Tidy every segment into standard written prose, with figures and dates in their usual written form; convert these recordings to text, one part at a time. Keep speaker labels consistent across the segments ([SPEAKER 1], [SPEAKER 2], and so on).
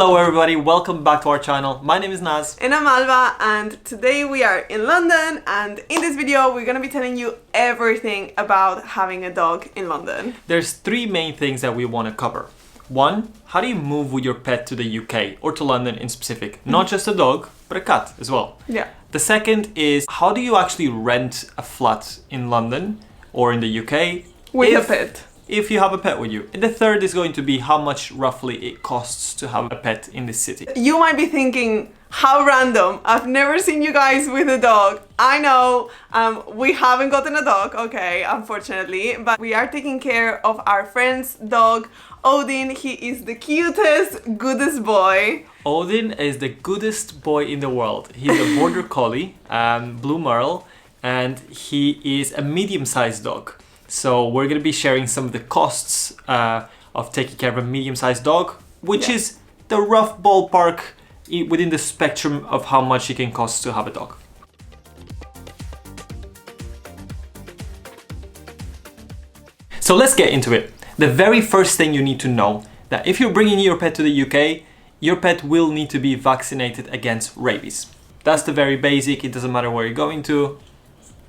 [SPEAKER 1] Hello everybody, welcome back to our channel. My name is Naz.
[SPEAKER 2] And I'm Alba, and today we are in London, and in this video we're gonna be telling you everything about having a dog in London.
[SPEAKER 1] There's three main things that we want to cover. One, how do you move with your pet to the UK or to London in specific? Not just a dog, but a cat as well.
[SPEAKER 2] Yeah.
[SPEAKER 1] The second is how do you actually rent a flat in London or in the UK
[SPEAKER 2] With a pet.
[SPEAKER 1] if you have a pet with you. And the third is going to be how much roughly it costs to have a pet in this city.
[SPEAKER 2] You might be thinking, how random. I've never seen you guys with a dog. I know, we haven't gotten a dog, okay, unfortunately, but we are taking care of our friend's dog, Odin. He is the cutest, goodest boy.
[SPEAKER 1] Odin is the goodest boy in the world. He's a border collie, blue merle, and he is a medium-sized dog. So we're going to be sharing some of the costs of taking care of a medium-sized dog, which is the rough ballpark within the spectrum of how much it can cost to have a dog. So let's get into it. The very first thing you need to know that if you're bringing your pet to the UK, your pet will need to be vaccinated against rabies. That's the very basic. It doesn't matter where you're going to.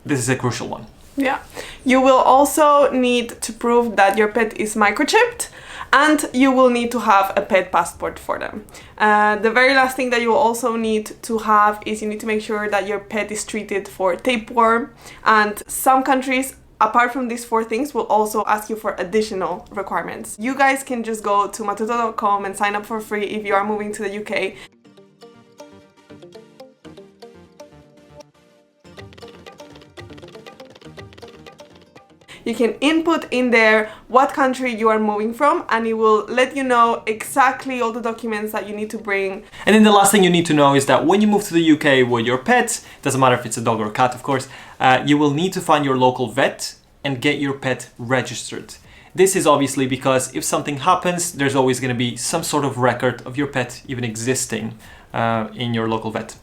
[SPEAKER 1] This is a crucial one.
[SPEAKER 2] Yeah. You will also need to prove that your pet is microchipped, and you will need to have a pet passport for them. The very last thing that you will also need to have is you need to make sure that your pet is treated for tapeworm, and some countries, apart from these four things, will also ask you for additional requirements. You guys can just go to matuto.com and sign up for free if you are moving to the UK. You can input in there what country you are moving from, and it will let you know exactly all the documents that you need to bring.
[SPEAKER 1] And then the last thing you need to know is that when you move to the UK with your pet, doesn't matter if it's a dog or a cat, of course, you will need to find your local vet and get your pet registered. This is obviously because if something happens, there's always going to be some sort of record of your pet even existing in your local vet.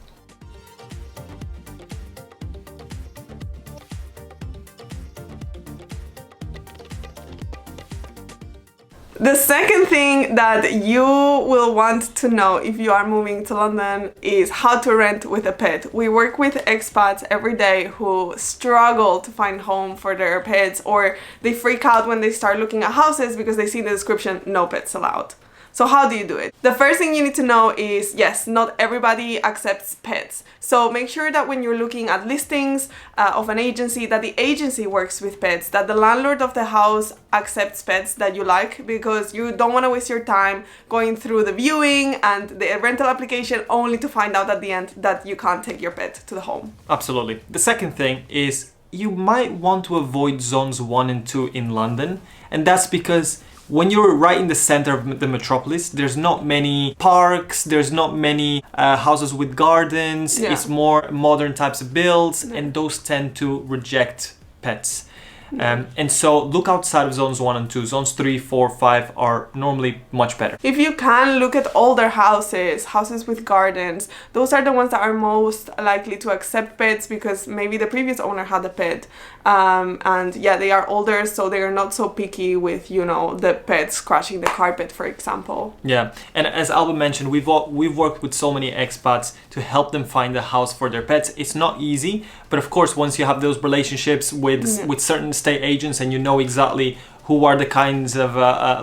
[SPEAKER 2] The second thing that you will want to know if you are moving to London is how to rent with a pet. We work with expats every day who struggle to find home for their pets, or they freak out when they start looking at houses because they see in the description, no pets allowed. So how do you do it? The first thing you need to know is, yes, not everybody accepts pets. So make sure that when you're looking at listings of an agency, that the agency works with pets, that the landlord of the house accepts pets that you like, because you don't want to waste your time going through the viewing and the rental application only to find out at the end that you can't take your pet to the home.
[SPEAKER 1] Absolutely. The second thing is you might want to avoid zones 1 and 2 in London, and that's because when you're right in the center of the metropolis, there's not many parks, there's not many houses with gardens, it's more modern types of builds, and those tend to reject pets. And so look outside of zones 1 and 2. Zones 3, 4, 5 are normally much better.
[SPEAKER 2] If you can, look at older houses with gardens. Those are the ones that are most likely to accept pets because maybe the previous owner had a pet. And yeah, they are older, so they are not so picky with, you know, the pets scratching the carpet, for example.
[SPEAKER 1] Yeah, and as Alba mentioned, we've worked with so many expats to help them find a house for their pets. It's not easy, but of course, once you have those relationships with certain estate agents and you know exactly who are the kinds of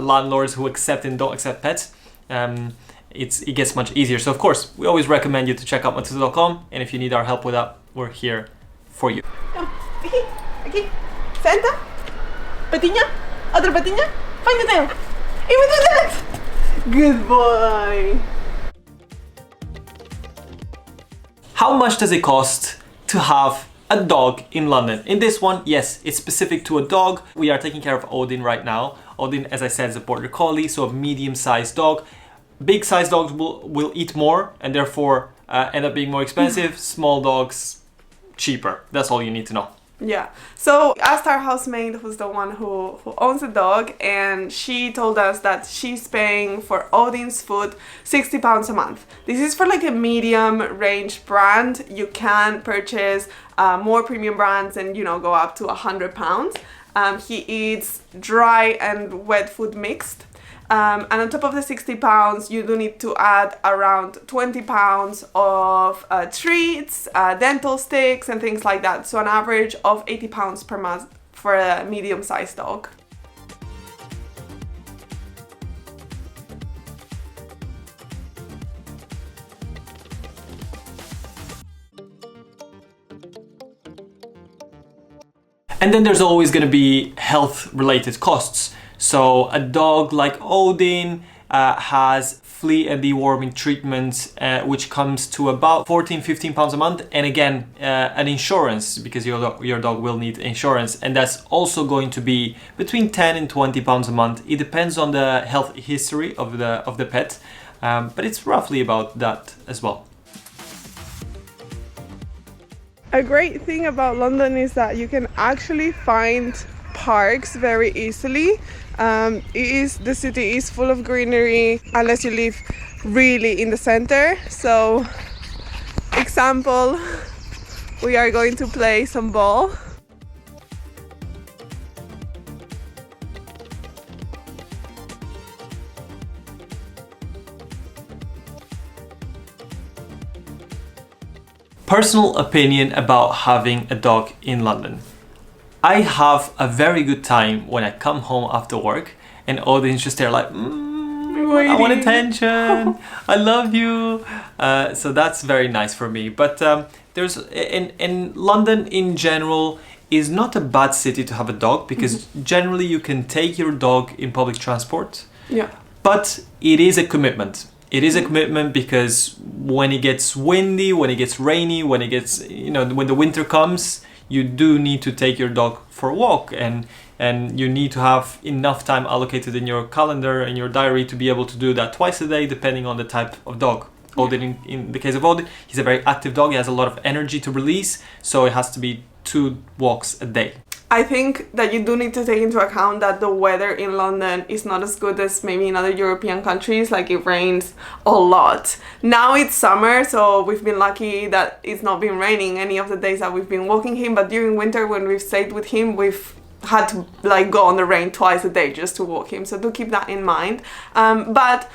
[SPEAKER 1] landlords who accept and don't accept pets, it gets much easier. So of course, we always recommend you to check out matuto.com, and if you need our help with that, we're here for you.
[SPEAKER 2] Aquí, senta, patiña, otra patiña, find the tail, even do that. Good boy.
[SPEAKER 1] How much does it cost to have a dog in London? In this one, yes, it's specific to a dog. We are taking care of Odin right now. Odin, as I said, is a border collie, so a medium-sized dog. Big-sized dogs will eat more and therefore end up being more expensive. Small dogs, cheaper. That's all you need to know.
[SPEAKER 2] Yeah, so we asked our housemaid, who's the one who owns the dog, and she told us that she's paying for Odin's food £60 a month. This is for like a medium range brand. You can purchase more premium brands and, you know, go up to £100. He eats dry and wet food mixed. And on top of the 60 pounds, you do need to add around 20 pounds of treats, dental sticks and things like that. So an average of 80 pounds per month for a medium-sized dog.
[SPEAKER 1] And then there's always going to be health-related costs. So a dog like Odin has flea and deworming treatment, which comes to about 14-15 pounds a month. And again, an insurance, because your dog will need insurance. And that's also going to be between 10 and 20 pounds a month. It depends on the health history of the pet, but it's roughly about that as well.
[SPEAKER 2] A great thing about London is that you can actually find parks very easily. The city is full of greenery unless you live really in the center. So, example, we are going to play some ball.
[SPEAKER 1] Personal opinion about having a dog in London. I have a very good time when I come home after work and Odin's just there like, I want attention, I love you. So that's very nice for me. But there's in London in general is not a bad city to have a dog, because generally you can take your dog in public transport.
[SPEAKER 2] Yeah.
[SPEAKER 1] But it is a commitment. It is a commitment because when it gets windy, when it gets rainy, when it gets, when the winter comes, you do need to take your dog for a walk, and you need to have enough time allocated in your calendar and your diary to be able to do that twice a day, depending on the type of dog. Odin, in the case of Odin, he's a very active dog. He has a lot of energy to release, so it has to be 2 walks a day.
[SPEAKER 2] I think that you do need to take into account that the weather in London is not as good as maybe in other European countries. Like, it rains a lot. Now it's summer, so we've been lucky that it's not been raining any of the days that we've been walking him. But during winter, when we've stayed with him, we've had to like go on the rain twice a day just to walk him. So do keep that in mind. But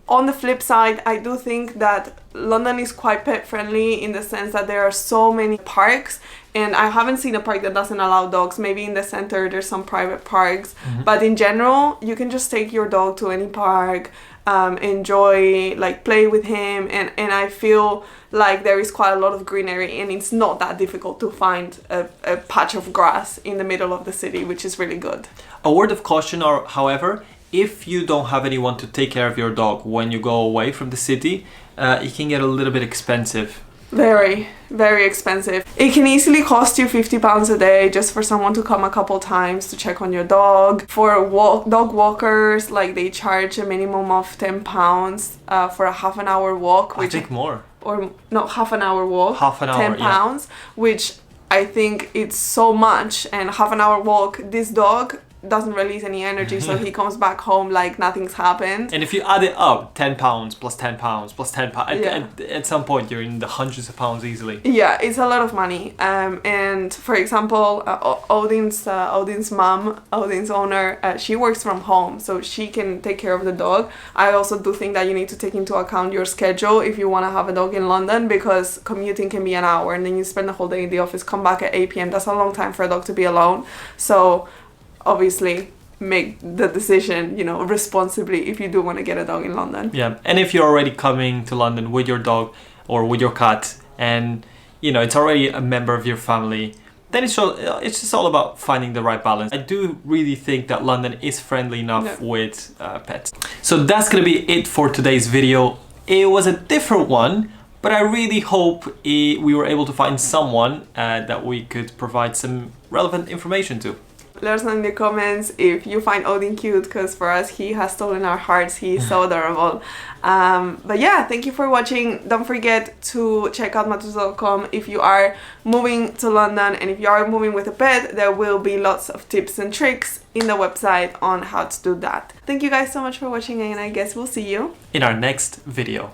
[SPEAKER 2] on the flip side, I do think that London is quite pet friendly in the sense that there are so many parks, and I haven't seen a park that doesn't allow dogs. Maybe in the center there's some private parks, but in general you can just take your dog to any park, enjoy, like play with him, and I feel like there is quite a lot of greenery, and it's not that difficult to find a patch of grass in the middle of the city, which is really good.
[SPEAKER 1] A word of caution, however, if you don't have anyone to take care of your dog when you go away from the city, it can get a little bit expensive.
[SPEAKER 2] Very, very expensive. It can easily cost you £50 a day just for someone to come a couple times to check on your dog. For dog walkers, like, they charge a minimum of £10 for a half an hour walk.
[SPEAKER 1] I think more.
[SPEAKER 2] Or not, half an hour walk.
[SPEAKER 1] Half an hour,
[SPEAKER 2] £10, yeah. Which I think it's so much. And half an hour walk, this dog doesn't release any energy, so he comes back home like nothing's happened.
[SPEAKER 1] And if you add it up, £10 plus £10 plus £10, yeah, at some point you're in the hundreds of pounds easily.
[SPEAKER 2] Yeah, it's a lot of money. And for example, Odin's mom, Odin's owner, she works from home, so she can take care of the dog. I also do think that you need to take into account your schedule if you want to have a dog in London, because commuting can be an hour and then you spend the whole day in the office, come back at 8 p.m. That's a long time for a dog to be alone. So obviously make the decision, responsibly if you do want to get a dog in London.
[SPEAKER 1] Yeah, and if you're already coming to London with your dog or with your cat, and it's already a member of your family, then it's just all about finding the right balance. I do really think that London is friendly enough with pets. So that's gonna be it for today's video. It was a different one, but I really hope we were able to find someone that we could provide some relevant information to.
[SPEAKER 2] Let us know in the comments if you find Odin cute, because for us he has stolen our hearts. He is so adorable. But yeah, thank you for watching. Don't forget to check out matus.com if you are moving to London, and if you are moving with a pet, there will be lots of tips and tricks in the website on how to do that. Thank you guys so much for watching, and I guess we'll see you
[SPEAKER 1] in our next video.